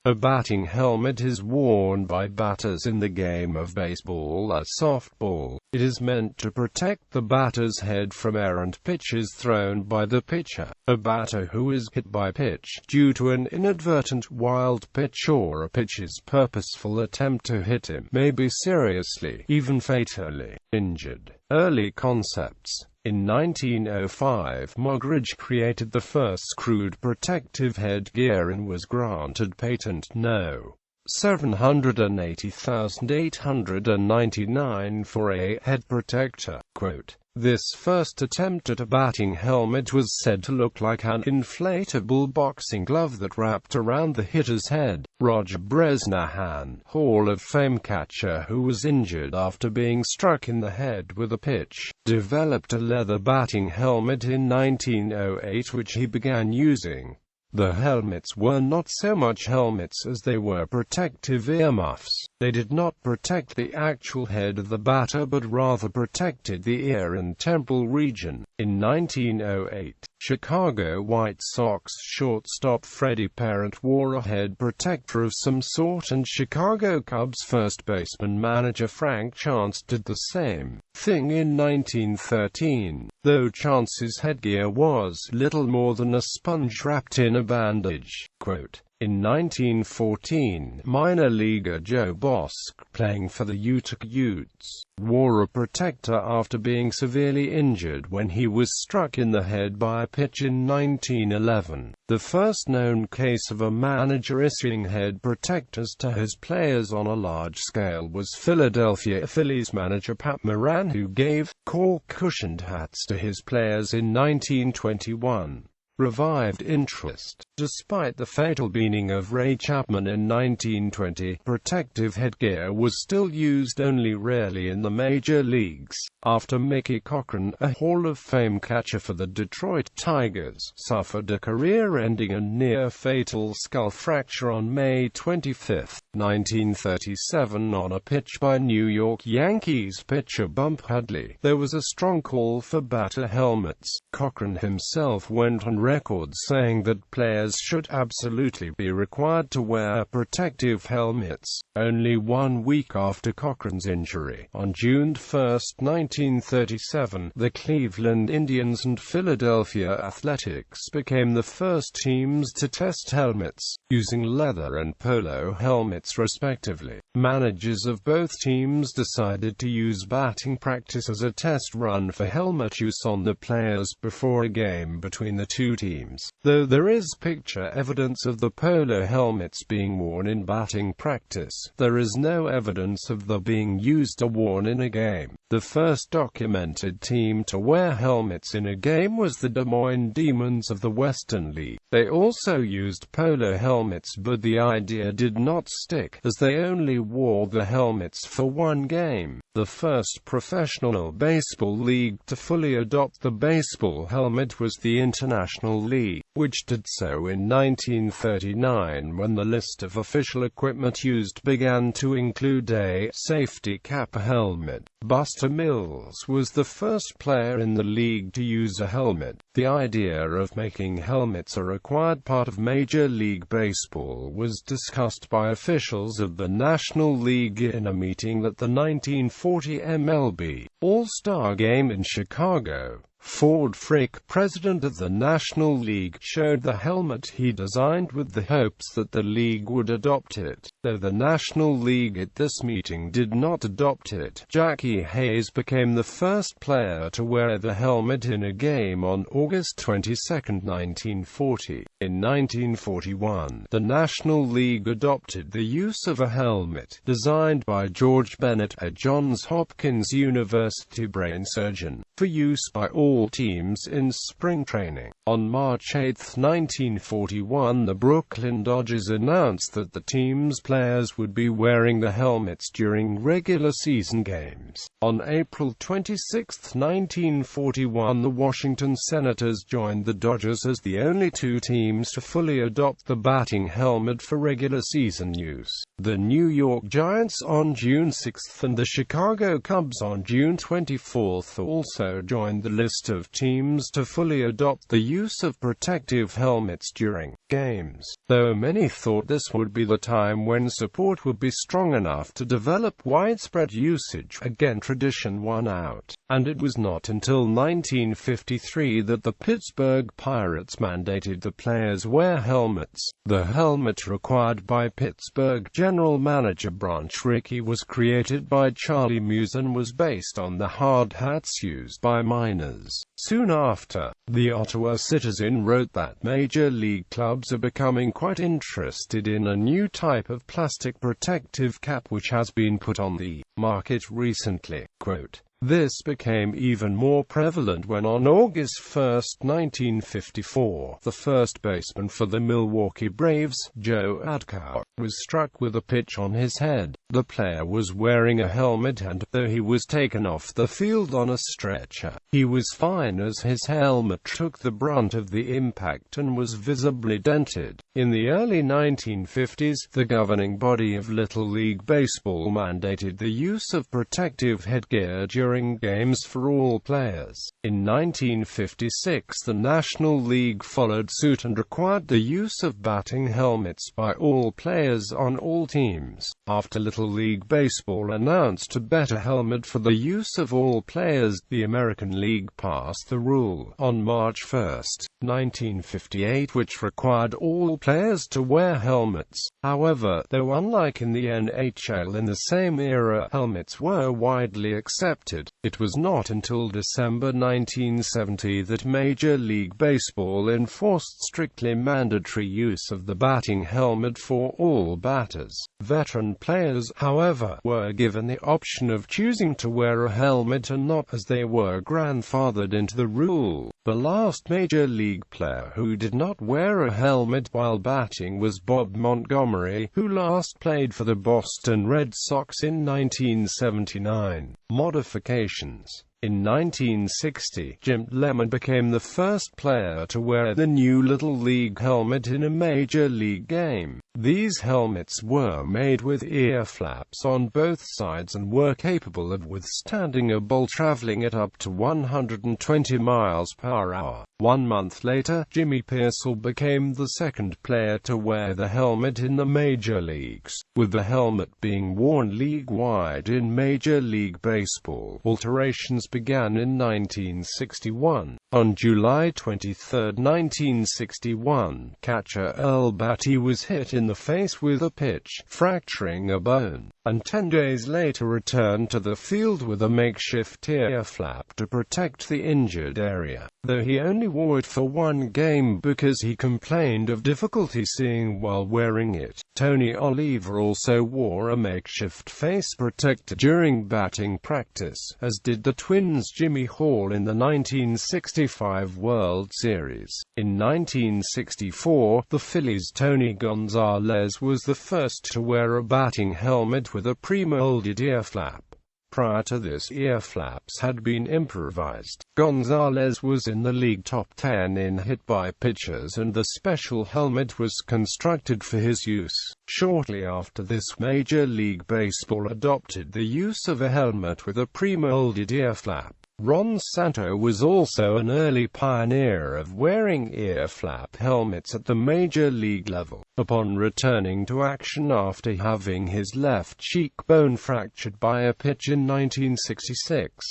A batting helmet is worn by batters in the game of baseball or softball. It is meant to protect the batter's head from errant pitches thrown by the pitcher. A batter who is hit by a pitch due to an inadvertent wild pitch or a pitcher's purposeful attempt to hit him may be seriously, even fatally, injured. Early concepts. In 1905, Mogridge created the first crude protective headgear and was granted patent No. 780,899 for a head protector. Quote, "This first attempt at a batting helmet was said to look like an inflatable boxing glove that wrapped around the hitter's head." Roger Bresnahan, Hall of Fame catcher who was injured after being struck in the head with a pitch, developed a leather batting helmet in 1908 which he began using. The helmets were not so much helmets as they were protective earmuffs. They did not protect the actual head of the batter but rather protected the ear and temple region. In 1908, Chicago White Sox shortstop Freddie Parent wore a head protector of some sort, and Chicago Cubs first baseman manager Frank Chance did the same thing in 1913, though Chance's headgear was little more than a sponge wrapped in a bandage. Quote, "In 1914, minor leaguer Joe Bosk, playing for the Utica Utes, wore a protector after being severely injured when he was struck in the head by a pitch in 1911. The first known case of a manager issuing head protectors to his players on a large scale was Philadelphia Phillies manager Pat Moran, who gave cork-cushioned hats to his players in 1921. Revived interest. Despite the fatal beating of Ray Chapman in 1920, protective headgear was still used only rarely in the major leagues, after Mickey Cochran, a Hall of Fame catcher for the Detroit Tigers, suffered a career-ending and near-fatal skull fracture on May 25, 1937 on a pitch by New York Yankees pitcher Bump Hadley. There was a strong call for batter helmets. Cochran himself went on record saying that players should absolutely be required to wear protective helmets. Only 1 week after Cochran's injury, on June 1, 1937, the Cleveland Indians and Philadelphia Athletics became the first teams to test helmets, using leather and polo helmets respectively. Managers of both teams decided to use batting practice as a test run for helmet use on the players before a game between the two teams. Though there is picture evidence of the polo helmets being worn in batting practice, there is no evidence of them being used or worn in a game. The first documented team to wear helmets in a game was the Des Moines Demons of the Western League. They also used polo helmets, but the idea did not stick, as they only wore the helmets for one game. The first professional baseball league to fully adopt the baseball helmet was the International League, which did so in 1939 when the list of official equipment used began to include a safety cap helmet. Buster Mills was the first player in the league to use a helmet. The idea of making helmets a required part of Major League Baseball was discussed by officials of the National League in a meeting at the 1940 MLB All-Star Game in Chicago. Ford Frick, president of the National League, showed the helmet he designed with the hopes that the league would adopt it, though the National League at this meeting did not adopt it. Jackie Hayes became the first player to wear the helmet in a game on August 22, 1940. In 1941, the National League adopted the use of a helmet designed by George Bennett, a Johns Hopkins University brain surgeon, for use by all teams in spring training. On March 8, 1941, the Brooklyn Dodgers announced that the team's players would be wearing the helmets during regular season games. On April 26, 1941, the Washington Senators joined the Dodgers as the only two teams to fully adopt the batting helmet for regular season use. The New York Giants on June 6 and the Chicago Cubs on June 24 also joined the list first of teams to fully adopt the use of protective helmets during games, though many thought this would be the time when support would be strong enough to develop widespread usage. Again, tradition won out, and it was not until 1953 that the Pittsburgh Pirates mandated the players wear helmets. The helmet required by Pittsburgh general manager Branch Rickey was created by Charlie Muse and was based on the hard hats used by miners. Soon after, the Ottawa Citizen wrote that major league clubs are becoming quite interested in a new type of plastic protective cap which has been put on the market recently. Quote, "This became even more prevalent when on August 1, 1954, the first baseman for the Milwaukee Braves, Joe Adcock, was struck with a pitch on his head. The player was wearing a helmet and, though he was taken off the field on a stretcher, he was fine as his helmet took the brunt of the impact and was visibly dented." In the early 1950s, the governing body of Little League Baseball mandated the use of protective headgear during games for all players. In 1956, the National League followed suit and required the use of batting helmets by all players on all teams. After Little League Baseball announced a better helmet for the use of all players, the American League passed the rule on March 1, 1958, which required all players to wear helmets. However, though unlike in the NHL in the same era, helmets were widely accepted, it was not until December 1970 that Major League Baseball enforced strictly mandatory use of the batting helmet for all batters. Veteran players, however, were given the option of choosing to wear a helmet or not, as they were grandfathered into the rule. The last Major League player who did not wear a helmet while batting was Bob Montgomery, who last played for the Boston Red Sox in 1979. Modifications. In 1960, Jim Lemon became the first player to wear the new Little League helmet in a Major League game. These helmets were made with ear flaps on both sides and were capable of withstanding a ball traveling at up to 120 miles per hour. 1 month later, Jimmy Piersall became the second player to wear the helmet in the major leagues, with the helmet being worn league-wide in Major League Baseball. Alterations began in 1961. On July 23, 1961, catcher Earl Batty was hit in the face with a pitch, fracturing a bone, and 10 days later returned to the field with a makeshift ear flap to protect the injured area, though he only wore it for one game because he complained of difficulty seeing while wearing it. Tony Oliver also wore a makeshift face protector during batting practice, as did the Twins' Jimmy Hall in the 1965 World Series. In 1964, the Phillies' Tony Gonzalez was the first to wear a batting helmet with a pre-molded ear flap. Prior to this, ear flaps had been improvised. Gonzalez was in the league top 10 in hit by pitchers, and the special helmet was constructed for his use. Shortly after this, Major League Baseball adopted the use of a helmet with a pre-molded ear flap. Ron Santo was also an early pioneer of wearing ear flap helmets at the major league level. Upon returning to action after having his left cheekbone fractured by a pitch in 1966.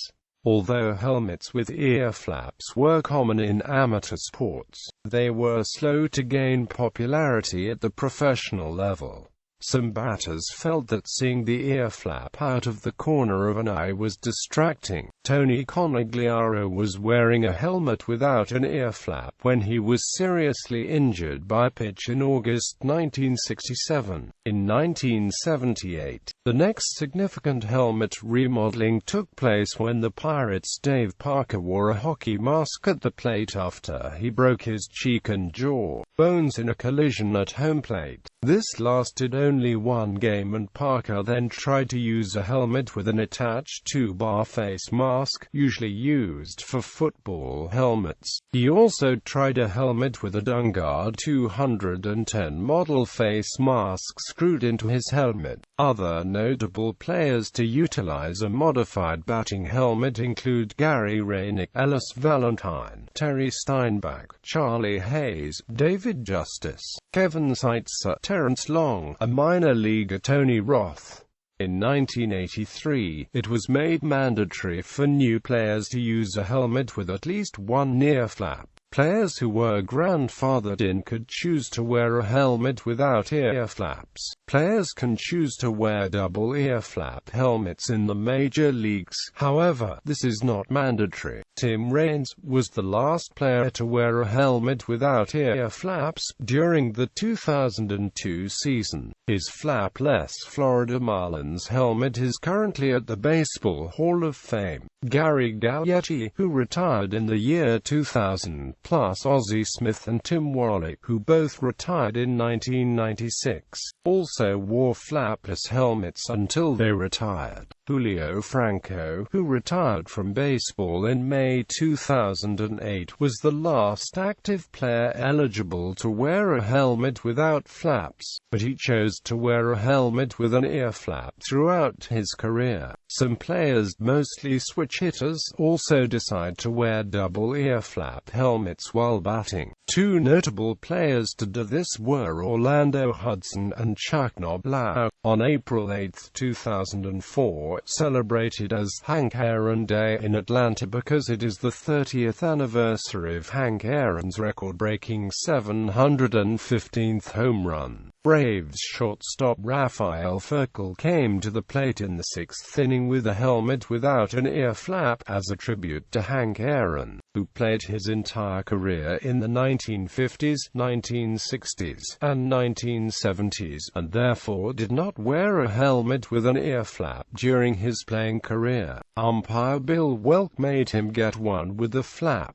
Although helmets with ear flaps were common in amateur sports, they were slow to gain popularity at the professional level. Some batters felt that seeing the ear flap out of the corner of an eye was distracting. Tony Conigliaro was wearing a helmet without an ear flap when he was seriously injured by a pitch in August 1967. In 1978, the next significant helmet remodeling took place when the Pirates' Dave Parker wore a hockey mask at the plate after he broke his cheek and jaw bones in a collision at home plate. This lasted only one game, and Parker then tried to use a helmet with an attached two-bar face mask mask, usually used for football helmets. He also tried a helmet with a Dungard 210 model face mask screwed into his helmet. Other notable players to utilize a modified batting helmet include Gary Raynick, Ellis Valentine, Terry Steinbach, Charlie Hayes, David Justice, Kevin Seitzer, Terrence Long, a minor leaguer Tony Roth. In 1983, it was made mandatory for new players to use a helmet with at least one near flap. Players who were grandfathered in could choose to wear a helmet without ear flaps. Players can choose to wear double ear flap helmets in the major leagues. However, this is not mandatory. Tim Raines was the last player to wear a helmet without ear flaps during the 2002 season. His flapless Florida Marlins helmet is currently at the Baseball Hall of Fame. Gary Gaglietti, who retired in the year 2000, plus Ozzie Smith and Tim Wallach, who both retired in 1996, also wore flapless helmets until they retired. Julio Franco, who retired from baseball in May 2008, was the last active player eligible to wear a helmet without flaps, but he chose to wear a helmet with an ear flap throughout his career. Some players, mostly switch hitters, also decide to wear double ear flap helmets while batting. Two notable players to do this were Orlando Hudson and Chuck Knobloch. On April 8, 2004, celebrated as Hank Aaron Day in Atlanta because it is the 30th anniversary of Hank Aaron's record-breaking 715th home run. Braves shortstop Rafael Furcal came to the plate in the sixth inning with a helmet without an ear flap, as a tribute to Hank Aaron, who played his entire career in the 1950s, 1960s, and 1970s, and therefore did not wear a helmet with an ear flap during his playing career. Umpire Bill Welk made him get one with a flap.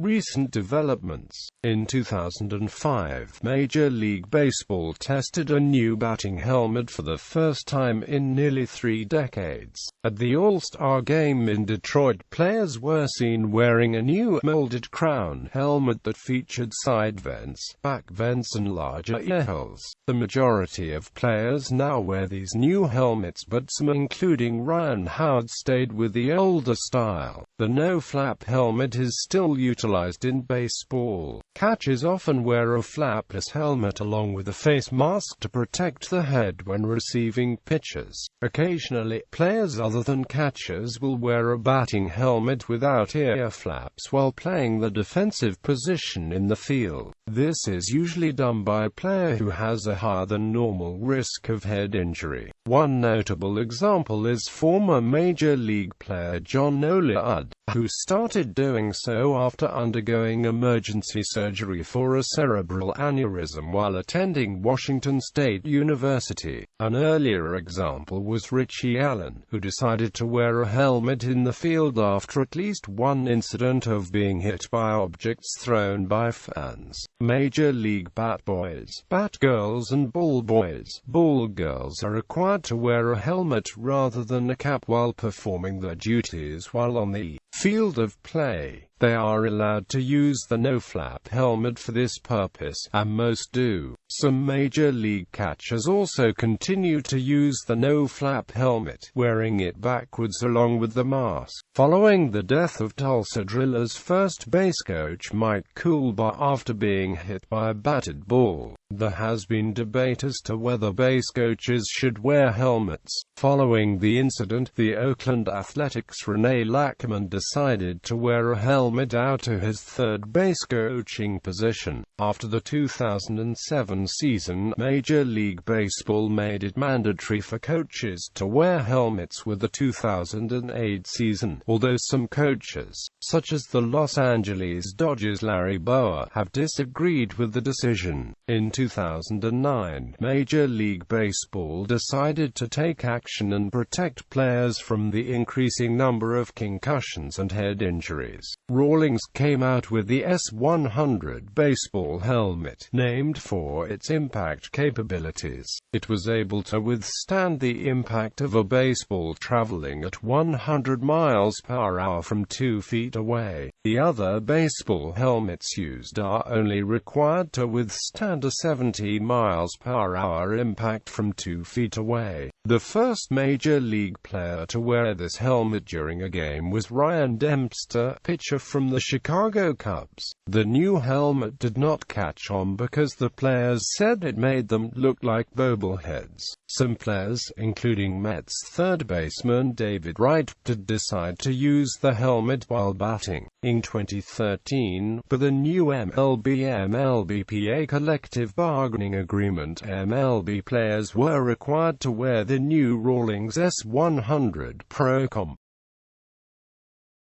Recent developments. In 2005, Major League Baseball tested a new batting helmet for the first time in nearly 3 decades. At the All-Star Game in Detroit, players were seen wearing a new molded crown helmet that featured side vents, back vents and larger ear holes. The majority of players now wear these new helmets, but some, including Ryan Howard, stayed with the older style. The no-flap helmet is still utilized in baseball. Catchers often wear a flapless helmet along with a face mask to protect the head when receiving pitches. Occasionally, players other than catchers will wear a batting helmet without ear flaps while playing the defensive position in the field. This is usually done by a player who has a higher than normal risk of head injury. One notable example is former Major League player John Nola, who started doing so after undergoing emergency surgery for a cerebral aneurysm while attending Washington State University. An earlier example was Richie Allen, who decided to wear a helmet in the field after at least one incident of being hit by objects thrown by fans. Major League bat boys, bat girls and ball boys, ball girls are required to wear a helmet rather than a cap while performing their duties while on the field of play. They are allowed to use the no-flap helmet for this purpose, and most do. Some Major League catchers also continue to use the no-flap helmet, wearing it backwards along with the mask. Following the death of Tulsa Drillers first base coach Mike Coolbaugh after being hit by a batted ball, there has been debate as to whether base coaches should wear helmets. Following the incident, the Oakland Athletics' Rene Lackman decided to wear a helmet out to his third base coaching position. After the 2007 season, Major League Baseball made it mandatory for coaches to wear helmets with the 2008 season, although some coaches, such as the Los Angeles Dodgers' Larry Bowa, have disagreed with the decision. In 2009, Major League Baseball decided to take action and protect players from the increasing number of concussions and head injuries. Rawlings came out with the S100 baseball helmet, named for its impact capabilities. It was able to withstand the impact of a baseball traveling at 100 miles per hour from 2 feet away. The other baseball helmets used are only required to withstand a 70 miles per hour impact from 2 feet away. The first major league player to wear this helmet during a game was Ryan Dempster, pitcher from the Chicago Cubs. The new helmet did not catch on because the players said it made them look like bobbleheads. Some players, including Mets third baseman David Wright, did decide to use the helmet while batting. In 2013, for the new MLB-MLBPA collective bargaining agreement, MLB players were required to wear the new Rawlings S100 Pro Comp.